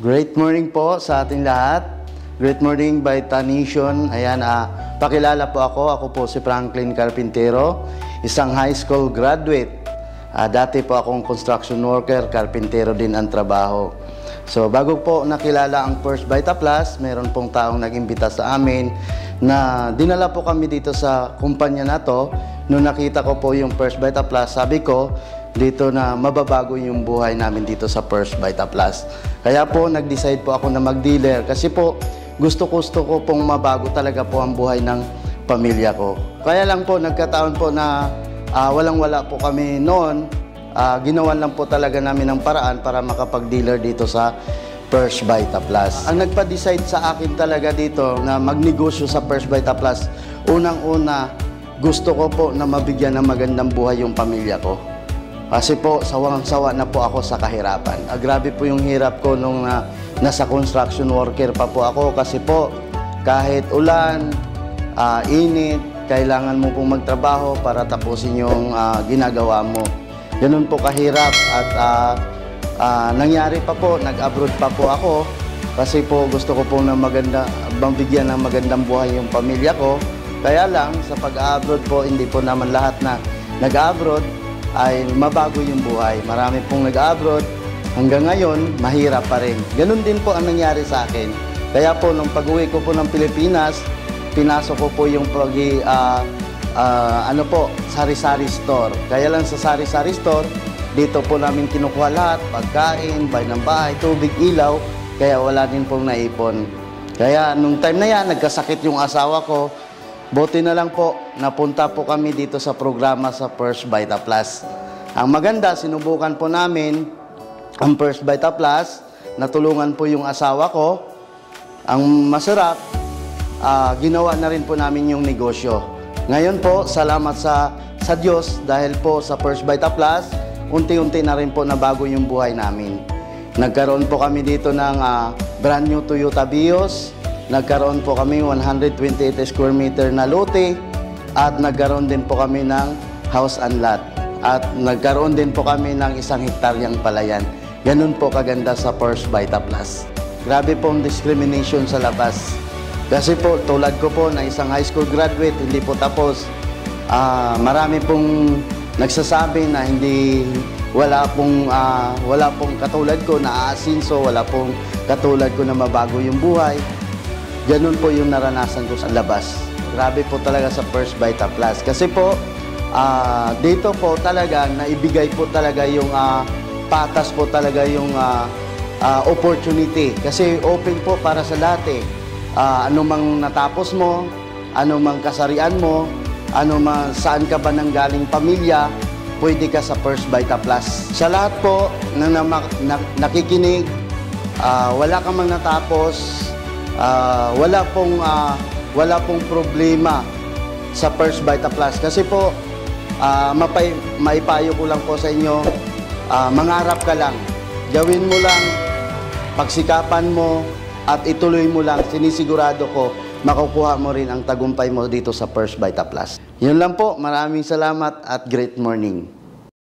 Great morning po sa ating lahat. Great morning by Tanation. Ayan, pakilala po ako. Ako po si Franklin Carpintero, isang high school graduate. Dati po akong construction worker, carpintero din ang trabaho. So, bago po nakilala ang First Vita Plus, meron pong taong nag-imbita sa amin na dinala po kami dito sa kumpanya na to. Nung nakita ko po yung First Vita Plus, sabi ko, dito na mababago yung buhay namin dito sa First Vita Plus. Kaya po nag-decide po ako na mag-dealer kasi po gusto ko pong mabago talaga po ang buhay ng pamilya ko. Kaya lang po nagkataon po na walang-wala po kami noon. Ginawan lang po talaga namin ng paraan para makapag-dealer dito sa First Vita Plus. Ang nagpa-decide sa akin talaga dito na magnegosyo sa First Vita Plus, unang-una gusto ko po na mabigyan ng magandang buhay yung pamilya ko. Kasi po, sawang-sawa na po ako sa kahirapan. Grabe po yung hirap ko nung nasa construction worker pa po ako. Kasi po, kahit ulan, init, kailangan mo pong magtrabaho para tapusin yung ginagawa mo. Ganun po kahirap. At nangyari pa po, nag-abroad pa po ako. Kasi po, gusto ko po na bigyan ng magandang buhay yung pamilya ko. Kaya lang, sa pag-abroad po, hindi po naman lahat na nag-abroad ay mabago yung buhay. Marami pong nag-abroad, hanggang ngayon, mahirap pa rin. Ganun din po ang nangyari sa akin. Kaya po, nung pag-uwi ko po ng Pilipinas, pinasok ko po yung sari-sari store. Kaya lang sa sari-sari store, dito po namin kinukuha lahat, pagkain, bahay ng bahay, tubig, ilaw, kaya wala din pong naipon. Kaya nung time na yan, nagkasakit yung asawa ko. Buti na lang po, napunta po kami dito sa programa sa First Vita Plus. Ang maganda, sinubukan po namin ang First Vita Plus, natulungan po yung asawa ko. Ang masarap, ginawa na rin po namin yung negosyo. Ngayon po, salamat sa Diyos dahil po sa First Vita Plus, unti-unti na rin po nabago yung buhay namin. Nagkaroon po kami dito ng brand new Toyota Vios. Nagkaroon po kami 128 square meter na lote at nagkaroon din po kami ng house and lot at nagkaroon din po kami ng 1 hektaryang palayan. Ganun po kaganda sa First Vita Plus. Grabe pong discrimination sa labas. Kasi po tulad ko po na isang high school graduate, hindi po tapos. Marami pong nagsasabi na wala pong katulad ko na aasinso, wala pong katulad ko na mabago yung buhay. Ganun po yung naranasan ko sa labas. Grabe po talaga sa First Vita Plus. Kasi po, dito po talaga, naibigay po talaga yung patas po talaga yung opportunity. Kasi open po para sa lahat eh. Ano mang natapos mo, ano mang kasarian mo, saan ka ba nanggaling pamilya, pwede ka sa First Vita Plus. Sa lahat po na nakikinig, wala ka mang natapos, wala pong problema sa First Vita Plus. Kasi po, maipayo ko lang po sa inyo, mangarap ka lang. Gawin mo lang, pagsikapan mo, at ituloy mo lang. Sinisigurado ko, makukuha mo rin ang tagumpay mo dito sa First Vita Plus. Yun lang po. Maraming salamat at great morning.